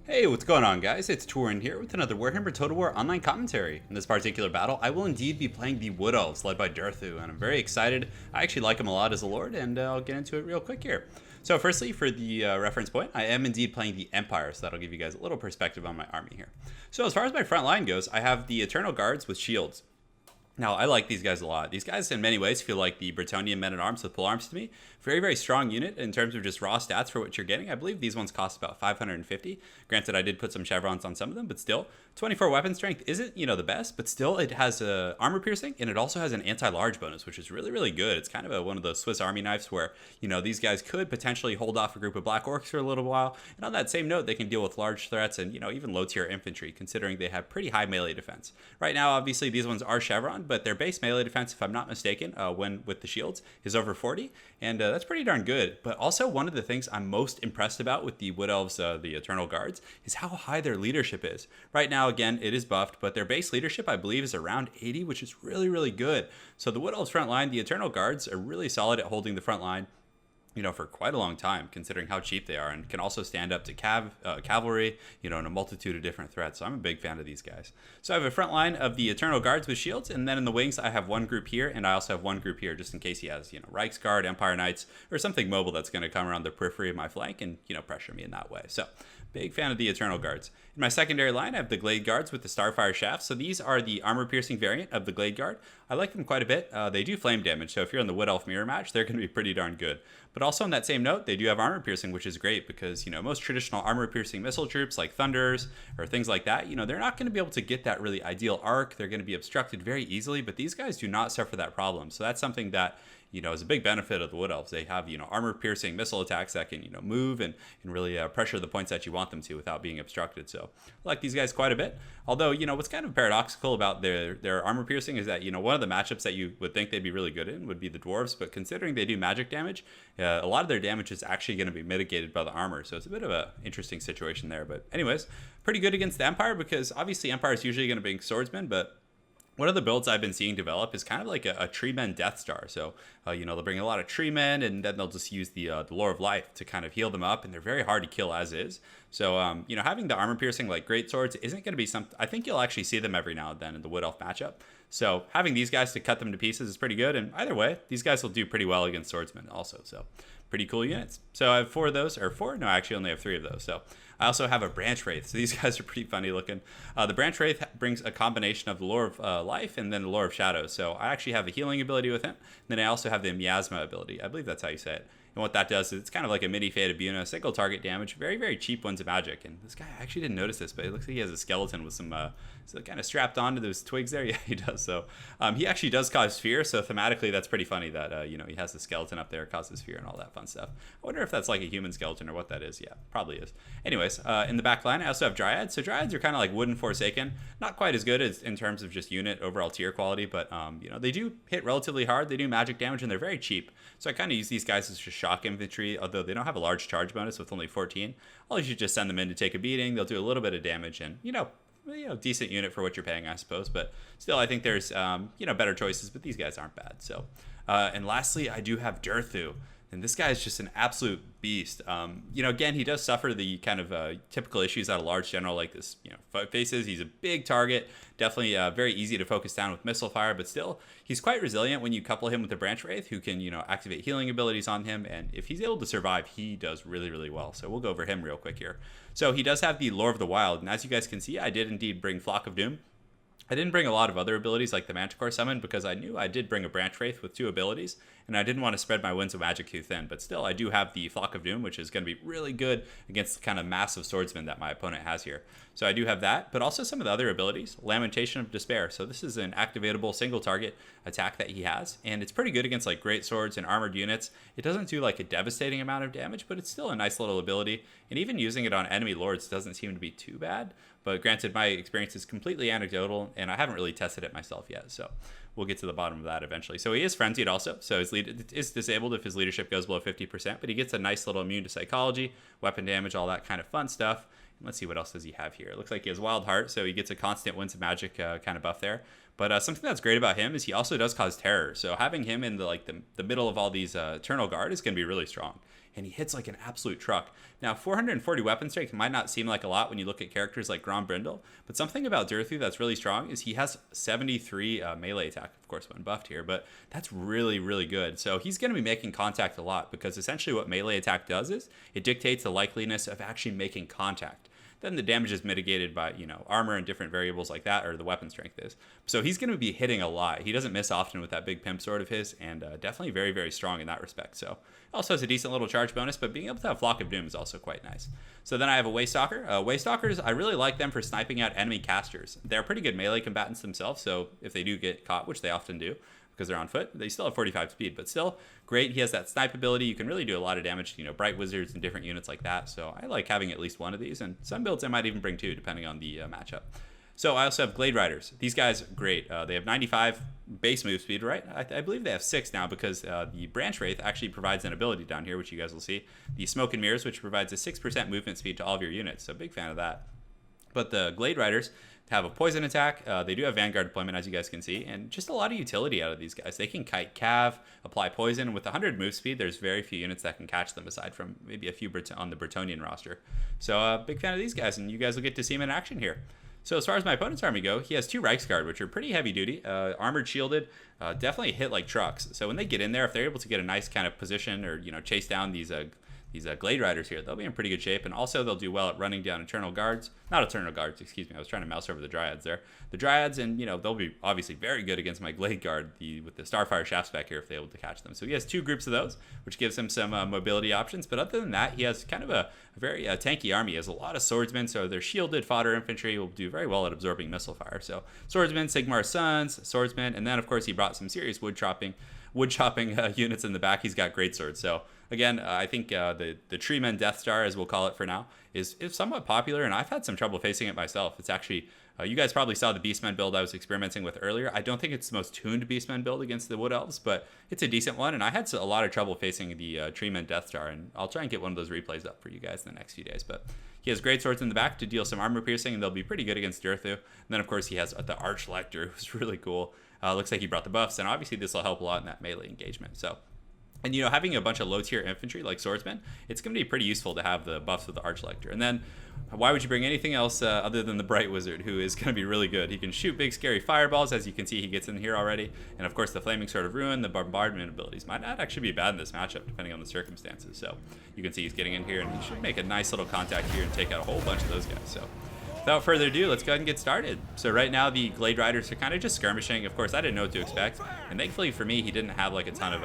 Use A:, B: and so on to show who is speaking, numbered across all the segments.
A: Hey, what's going on, guys? It's Turin here with another Warhammer Total War online commentary. In this particular battle, I will indeed be playing the Wood Elves, led by Durthu, and I'm very excited. I actually like him a lot as a lord, and I'll get into it real quick here. So, firstly, for the reference point, I am indeed playing the Empire, so that'll give you guys a little perspective on my army here. So, as far as my front line goes, I have the Eternal Guards with shields. Now, I like these guys a lot. These guys, in many ways, feel like the Bretonnian men-at-arms with polearms to me. Very, very strong unit in terms of just raw stats for what you're getting. I believe these ones cost about 550. Granted, I did put some chevrons on some of them, but still, 24 weapon strength isn't, the best, but still, it has armor piercing, and it also has an anti-large bonus, which is really, really good. It's kind of one of those Swiss Army knives where, these guys could potentially hold off a group of Black Orcs for a little while. And on that same note, they can deal with large threats and, even low-tier infantry, considering they have pretty high melee defense. Right now, obviously, these ones are chevron, but their base melee defense, if I'm not mistaken, when with the shields, is over 40, and that's pretty darn good. But also, one of the things I'm most impressed about with the Wood Elves, the Eternal Guards, is how high their leadership is. Right now, again, it is buffed, but their base leadership, I believe, is around 80, which is really, really good. So the Wood Elves front line, the Eternal Guards are really solid at holding the front line, for quite a long time, considering how cheap they are, and can also stand up to cavalry, and a multitude of different threats. So I'm a big fan of these guys. So I have a front line of the Eternal Guards with shields, and then in the wings, I have one group here, and I also have one group here, just in case he has, Reichsguard, Empire Knights, or something mobile that's going to come around the periphery of my flank and, pressure me in that way. So big fan of the Eternal Guards. In my secondary line, I have the Glade Guards with the Starfire Shafts. So these are the armor-piercing variant of the Glade Guard. I like them quite a bit. They do flame damage, so if you're in the Wood Elf mirror match, they're going to be pretty darn good. But also on that same note, they do have armor-piercing, which is great because, most traditional armor-piercing missile troops like Thunders or things like that, they're not going to be able to get that really ideal arc. They're going to be obstructed very easily, but these guys do not suffer that problem. So that's something that is a big benefit of the Wood Elves. They have, armor-piercing missile attacks that can, move and really pressure the points that you want them to without being obstructed. So I like these guys quite a bit. Although, what's kind of paradoxical about their armor-piercing is that, one of the matchups that you would think they'd be really good in would be the Dwarves, but considering they do magic damage, a lot of their damage is actually going to be mitigated by the armor. So it's a bit of an interesting situation there. But anyways, pretty good against the Empire because obviously Empire is usually going to bring swordsmen, but one of the builds I've been seeing develop is kind of like a Treemen Death Star. So, they'll bring a lot of Treemen, and then they'll just use the Lore of Life to kind of heal them up, and they're very hard to kill as is. So, having the armor-piercing, like, great swords isn't going to be something... I think you'll actually see them every now and then in the Wood Elf matchup. So, having these guys to cut them to pieces is pretty good, and either way, these guys will do pretty well against swordsmen also, so... pretty cool units. So I have four of those, or four? No, I actually only have three of those. So I also have a Branch Wraith. So these guys are pretty funny looking. The Branch Wraith brings a combination of the Lore of Life and then the Lore of Shadows. So I actually have a healing ability with him. And then I also have the Miasma ability. I believe that's how you say it. And what that does is it's kind of like a mini Fate of Buna, single target damage, very, very cheap ones of magic. And this guy, I actually didn't notice this, but it looks like he has a skeleton with some, kind of strapped onto those twigs there. Yeah, he does. So he actually does cause fear. So thematically, that's pretty funny that, he has the skeleton up there, causes fear and all that fun stuff. I wonder if that's like a human skeleton or what that is. Yeah, probably is. Anyways, in the back line, I also have Dryads. So Dryads are kind of like Wooden Forsaken. Not quite as good as in terms of just unit overall tier quality, but, they do hit relatively hard. They do magic damage, and they're very cheap. So I kind of use these guys as just shock infantry, although they don't have a large charge bonus with only 14. I'll usually just send them in to take a beating. They'll do a little bit of damage, and, decent unit for what you're paying, I suppose. But still, I think there's, better choices, but these guys aren't bad. So, and lastly, I do have Durthu. And this guy is just an absolute beast. Again, he does suffer the kind of typical issues that a large general like this, faces. He's a big target, definitely very easy to focus down with missile fire, but still, he's quite resilient when you couple him with the Branch Wraith, who can, activate healing abilities on him. And if he's able to survive, he does really, really well. So we'll go over him real quick here. So he does have the Lore of the Wild. And as you guys can see, I did indeed bring Flock of Doom. I didn't bring a lot of other abilities like the Manticore Summon because I knew I did bring a Branch Wraith with 2 abilities, and I didn't want to spread my Winds of Magic too thin. But still, I do have the Flock of Doom, which is going to be really good against the kind of massive swordsman that my opponent has here. So I do have that, but also some of the other abilities. Lamentation of Despair. So this is an activatable single target attack that he has, and it's pretty good against like great swords and armored units. It doesn't do like a devastating amount of damage, but it's still a nice little ability, and even using it on enemy lords doesn't seem to be too bad. But granted, my experience is completely anecdotal, and I haven't really tested it myself yet, so we'll get to the bottom of that eventually. So he is frenzied also, so his lead is disabled if his leadership goes below 50%, but he gets a nice little immune to psychology, weapon damage, all that kind of fun stuff. And let's see, what else does he have here? It looks like he has Wild Heart, so he gets a constant Winds of Magic kind of buff there. But something that's great about him is he also does cause terror. So having him in the middle of all these Eternal Guard is going to be really strong. And he hits like an absolute truck. Now, 440 weapon strength might not seem like a lot when you look at characters like Grom Brindle, but something about Durthu that's really strong is he has 73 melee attack, of course, when buffed here, but that's really, really good. So he's going to be making contact a lot because essentially what melee attack does is it dictates the likeliness of actually making contact. Then the damage is mitigated by, armor and different variables like that, or the weapon strength is. So he's going to be hitting a lot. He doesn't miss often with that big pimp sword of his, and definitely very, very strong in that respect. So also has a decent little charge bonus, but being able to have Flock of Doom is also quite nice. So then I have a Waystalker. Waystalkers, I really like them for sniping out enemy casters. They're pretty good melee combatants themselves, so if they do get caught, which they often do, because they're on foot, they still have 45 speed, but still great. He has that snipe ability. You can really do a lot of damage to, bright wizards and different units like that. So I like having at least one of these, and some builds I might even bring two, depending on the matchup. So I also have Glade Riders. These guys, great. They have 95 base move speed, right? I believe they have 6 now because the Branch Wraith actually provides an ability down here, which you guys will see. The Smoke and Mirrors, which provides a 6% movement speed to all of your units. So big fan of that. But the Glade Riders have a poison attack. They do have Vanguard deployment, as you guys can see, and just a lot of utility out of these guys. They can kite Cav, apply poison. With 100 move speed, there's very few units that can catch them aside from maybe a few on the Bretonnian roster. So big fan of these guys, and you guys will get to see them in action here. So as far as my opponent's army go, he has 2 Reiksguard, which are pretty heavy duty, armored, shielded, definitely hit like trucks. So when they get in there, if they're able to get a nice kind of position or chase down these Glade Riders here, they'll be in pretty good shape, and also they'll do well at running down Eternal Guards. Not Eternal Guards, excuse me. I was trying to mouse over the Dryads there. The Dryads, and they'll be obviously very good against my Glade Guard with the Starfire Shaft Spec here if they're able to catch them. So he has 2 groups of those, which gives him some mobility options. But other than that, he has kind of a very tanky army. He has a lot of swordsmen, so their shielded fodder infantry will do very well at absorbing missile fire. So swordsmen, Sigmar's Sons, swordsmen, and then of course he brought some serious wood chopping units in the back. He's got great swords. So again, I think the Treeman Death Star, as we'll call it for now, is somewhat popular, and I've had some trouble facing it myself. It's actually, you guys probably saw the Beastmen build I was experimenting with earlier. I don't think it's the most tuned Beastmen build against the Wood Elves, but it's a decent one, and I had a lot of trouble facing the Treeman Death Star, and I'll try and get one of those replays up for you guys in the next few days. But he has great swords in the back to deal some armor piercing, and they'll be pretty good against Durthu. And then, of course, he has the Arch Lector, who's really cool. Looks like he brought the buffs, and obviously this will help a lot in that melee engagement. So, and having a bunch of low-tier infantry like swordsmen, it's going to be pretty useful to have the buffs of the Arch Lector. And then, why would you bring anything else other than the Bright Wizard, who is going to be really good? He can shoot big, scary fireballs, as you can see he gets in here already. And of course, the Flaming Sword of Ruin, the Bombardment abilities might not actually be bad in this matchup, depending on the circumstances. So, you can see he's getting in here, and he should make a nice little contact here and take out a whole bunch of those guys. So, without further ado, let's go ahead and get started. So right now the Glade Riders are kind of just skirmishing. Of course, I didn't know what to expect, and thankfully for me, he didn't have like a ton of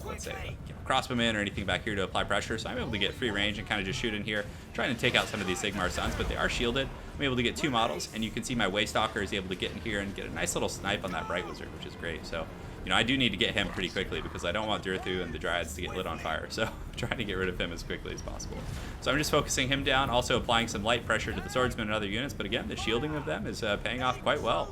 A: let's say crossbowmen or anything back here to apply pressure, so I'm able to get free range and kind of just shoot in here, trying to take out some of these Sigmar Sons, but they are shielded. I'm able to get 2 models, and you can see my Waystalker is able to get in here and get a nice little snipe on that Bright Wizard, which is great. So I do need to get him pretty quickly because I don't want Durthu and the Dryads to get lit on fire. So I'm trying to get rid of him as quickly as possible. So I'm just focusing him down, also applying some light pressure to the swordsmen and other units. But again, the shielding of them is paying off quite well.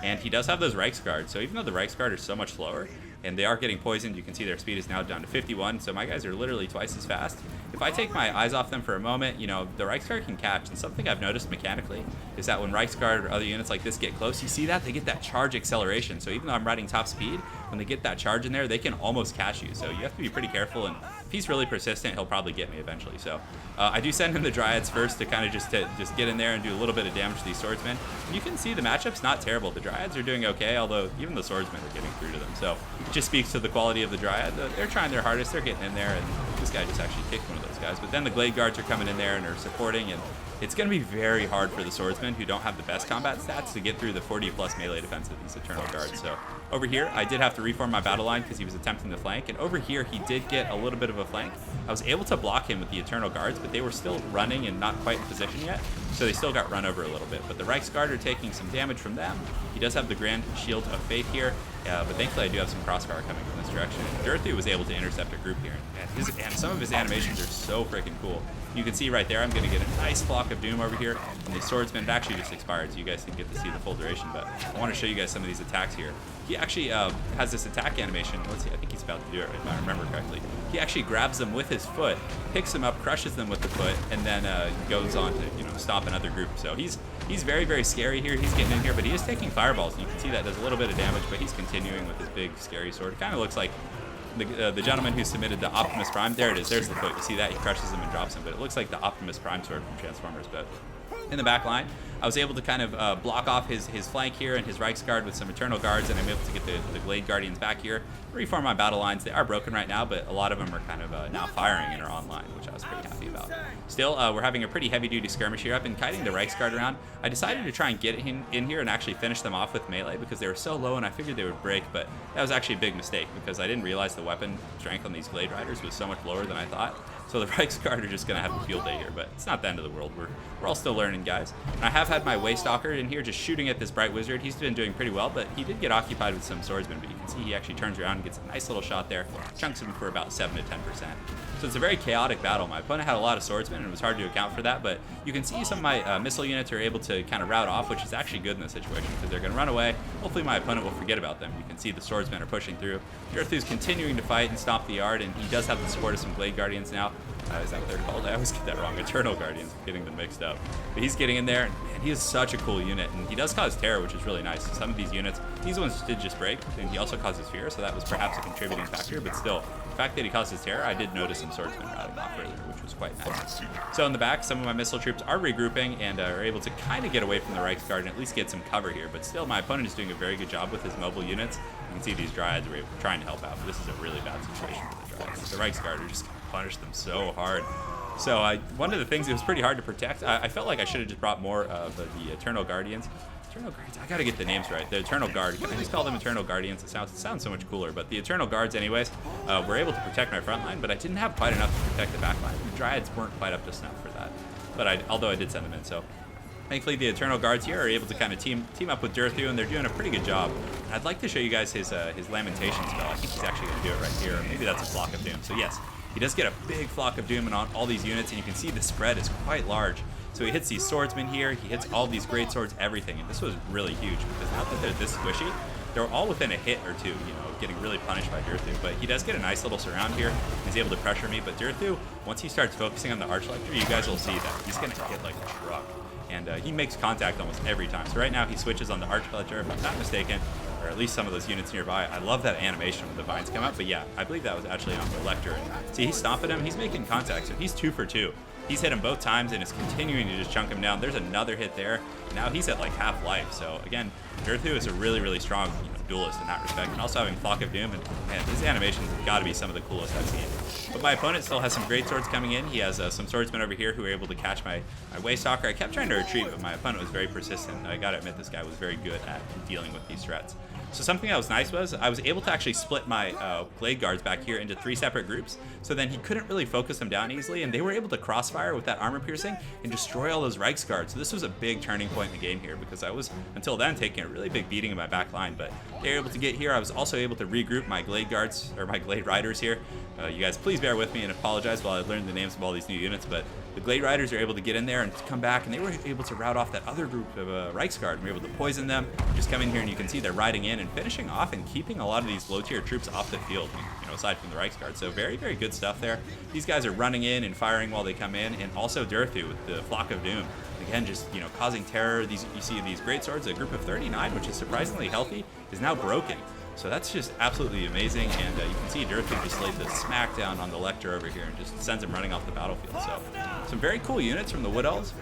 A: And he does have those Reiksguard. So even though the Reiksguard are so much slower, and they are getting poisoned, you can see their speed is now down to 51. So my guys are literally twice as fast. If I take my eyes off them for a moment, the Reiksguard can catch. And something I've noticed mechanically is that when Reiksguard or other units like this get close, you see that? They get that charge acceleration. So even though I'm riding top speed, when they get that charge in there, they can almost catch you. So you have to be pretty careful, and if he's really persistent, he'll probably get me eventually. So I do send him the Dryads first to kind of just get in there and do a little bit of damage to these swordsmen. You can see the matchup's not terrible. The Dryads are doing okay, although even the swordsmen are getting through to them. So it just speaks to the quality of the Dryad. They're trying their hardest. They're getting in there, and this guy just actually kicked one of those guys. But then the Glade Guards are coming in there and are supporting, and it's going to be very hard for the swordsmen who don't have the best combat stats to get through the 40+ melee defense of these Eternal Guards. So over here, I did have to reform my battle line because he was attempting to flank, and over here he did get a little bit of a flank. I was able to block him with the Eternal Guards, but they were still running and not quite in position yet, so they still got run over a little bit. But the Reiksguard are taking some damage from them. He does have the Grand Shield of Faith here, but thankfully I do have some crossfire coming from this direction. Durthu was able to intercept a group here, and some of his animations are so freaking cool. You can see right there, I'm going to get a nice flock of doom over here. And the swordsman, it actually just expired, so you guys didn't get to see the full duration. But I want to show you guys some of these attacks here. He actually has this attack animation. Let's see, I think he's about to do it, if I remember correctly. He actually grabs them with his foot, picks them up, crushes them with the foot, and then goes on to, you know, stop another group. So he's very, very scary here. He's getting in here, but he is taking fireballs. And you can see that does a little bit of damage, but he's continuing with his big, scary sword. It kind of looks like the gentleman who submitted the Optimus Prime. There it is. There's the foot. You see that? He crushes him and drops him, but it looks like the Optimus Prime sword from Transformers. But in the back line, I was able to kind of block off his flank here and his Reichsguard with some Eternal Guards, and I'm able to get the Glade Guardians back here, reform my battle lines. They are broken right now, but a lot of them are kind of now firing and are online, which I was pretty happy about. Still, we're having a pretty heavy-duty skirmish here. I've been kiting the Reichsguard around. I decided to try and get in here and actually finish them off with melee because they were so low and I figured they would break, but that was actually a big mistake because I didn't realize the weapon strength on these Glade Riders was so much lower than I thought. So the Reichsguard are just going to have a field day here, but it's not the end of the world. We're all still learning, guys. And I have had my Waystalker in here just shooting at this Bright Wizard. He's been doing pretty well, but he did get occupied with some swordsmen, but you can see he actually turns around and gets a nice little shot there, chunks him for about 7 to 10%. So it's a very chaotic battle. My opponent had a lot of swordsmen, and it was hard to account for that, but you can see some of my missile units are able to kind of rout off, which is actually good in this situation because they're going to run away. Hopefully my opponent will forget about them. You can see the swordsmen are pushing through. Durthu's continuing to fight and stomp the yard, and he does have the support of some Glade Guardians now. Is that what they're called? I always get that wrong. Eternal Guardians. I'm getting them mixed up. But he's getting in there, and he is such a cool unit. And he does cause terror, which is really nice. Some of these units, these ones did just break, and he also causes fear, so that was perhaps a contributing factor. But still, the fact that he causes terror, I did notice some swordsmen routing off earlier, which was quite nice. So in the back, some of my missile troops are regrouping and are able to kind of get away from the Reichsguard and at least get some cover here. But still, my opponent is doing a very good job with his mobile units. You can see these Dryads were trying to help out, but this is a really bad situation for the Dryads. The Reichsguard are just going to punish them so hard. So one of the things, it was pretty hard to protect. I felt like I should have just brought more of the Eternal Guardians. Eternal Guardians, I gotta get the names right. The Eternal Guard, can I just call them Eternal Guardians? It sounds so much cooler, but the Eternal Guards anyways, were able to protect my front line, but I didn't have quite enough to protect the back line. The Dryads weren't quite up to snuff for that, but although I did send them in, so thankfully the Eternal Guards here are able to kind of team up with Durthu, and they're doing a pretty good job. And I'd like to show you guys his Lamentation spell. I think he's actually gonna do it right here, or maybe that's a Flock of Doom. So yes, he does get a big Flock of Doom on all these units, and you can see the spread is quite large. So he hits these swordsmen here, he hits all these great swords, everything. And this was really huge because now that they're this squishy, they're all within a hit or two, you know, getting really punished by Durthu. But he does get a nice little surround here. He's able to pressure me. But Durthu, once he starts focusing on the Archlector, you guys will see that he's going to hit like a truck. And he makes contact almost every time. So right now he switches on the Archlector, if I'm not mistaken, or at least some of those units nearby. I love that animation when the vines come out. But yeah, I believe that was actually on the Lector. And see, he's stomping him. He's making contact. So he's 2 for 2. He's hit him both times and is continuing to just chunk him down. There's another hit there. Now he's at like half life. So again, Durthu is a really, really strong duelist in that respect. And also having Flock of Doom. And man, his animations have got to be some of the coolest I've seen. But my opponent still has some great swords coming in. He has some swordsmen over here who are able to catch my Waystalker. I kept trying to retreat, but my opponent was very persistent. I got to admit, this guy was very good at dealing with these threats. So something that was nice was I was able to actually split my Glade Guards back here into 3 separate groups, so then he couldn't really focus them down easily, and they were able to crossfire with that armor piercing and destroy all those Reichsguards. So this was a big turning point in the game here because I was, until then, taking a really big beating in my back line, but they were able to get here. I was also able to regroup my Glade Guards, or my Glade Riders here. You guys please bear with me and apologize while I learn the names of all these new units, but the Glade Riders are able to get in there and come back, and they were able to rout off that other group of Reichsguard, and we were able to poison them. Just come in here, and you can see they're riding in and finishing off and keeping a lot of these low-tier troops off the field, you know, aside from the Reichsguard. So very, very good stuff there. These guys are running in and firing while they come in, and also Durthu with the Flock of Doom. Again, just, you know, causing terror. You see these great swords, a group of 39, which is surprisingly healthy, is now broken. So that's just absolutely amazing, and you can see Durthu just laid the smackdown on the Lector over here and just sends him running off the battlefield. So some very cool units from the Wood Elves.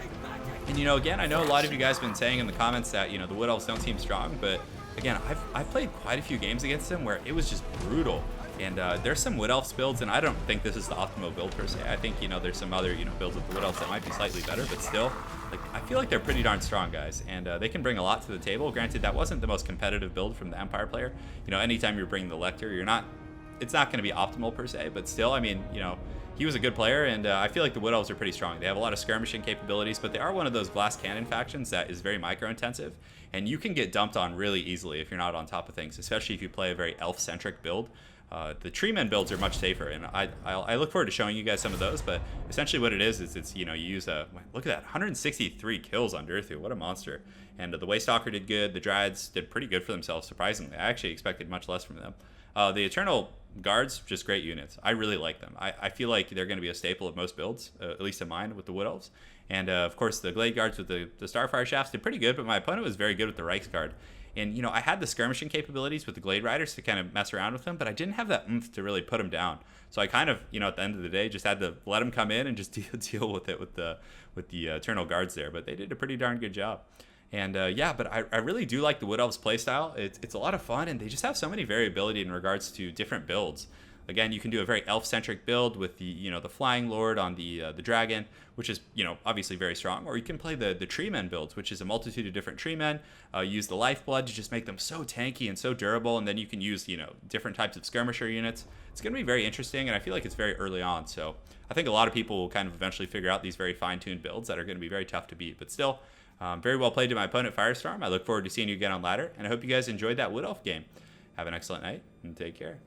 A: And, you know, again, I know a lot of you guys have been saying in the comments that, you know, the Wood Elves don't seem strong, but again, I've played quite a few games against them where it was just brutal. And there's some Wood Elves builds, and I don't think this is the optimal build per se. I think, you know, there's some other, you know, builds with the Wood Elves that might be slightly better, but still, like, I feel like they're pretty darn strong, guys, and they can bring a lot to the table. Granted, that wasn't the most competitive build from the Empire player. You know, anytime you're bringing the Lector, it's not going to be optimal per se, but still, I mean, you know, he was a good player, and I feel like the Wood Elves are pretty strong. They have a lot of skirmishing capabilities, but they are one of those glass cannon factions that is very micro-intensive, and you can get dumped on really easily if you're not on top of things, especially if you play a very elf-centric build. The Treeman builds are much safer, and I look forward to showing you guys some of those. But essentially, what it is it's you use a look at that 163 kills on Durthu. What a monster! And the Waystalker did good. The Dryads did pretty good for themselves, surprisingly. I actually expected much less from them. The Eternal Guards, just great units. I really like them. I feel like they're going to be a staple of most builds, at least in mine with the Wood Elves. And of course, the Glade Guards with the Starfire Shafts did pretty good, but my opponent was very good with the Reiksguard. And, I had the skirmishing capabilities with the Glade Riders to kind of mess around with them, but I didn't have that oomph to really put them down. So I kind of, at the end of the day, just had to let them come in and just deal with it with the Eternal Guards there. But they did a pretty darn good job. And but I really do like the Wood Elves playstyle. It's a lot of fun, and they just have so many variability in regards to different builds. Again, you can do a very elf-centric build with the Flying Lord on the dragon, which is obviously very strong. Or you can play the Treemen builds, which is a multitude of different Treemen. Use the Lifeblood to just make them so tanky and so durable, and then you can use different types of skirmisher units. It's going to be very interesting, and I feel like it's very early on. So I think a lot of people will kind of eventually figure out these very fine-tuned builds that are going to be very tough to beat. But still, very well played to my opponent Firestorm. I look forward to seeing you again on ladder, and I hope you guys enjoyed that Wood Elf game. Have an excellent night and take care.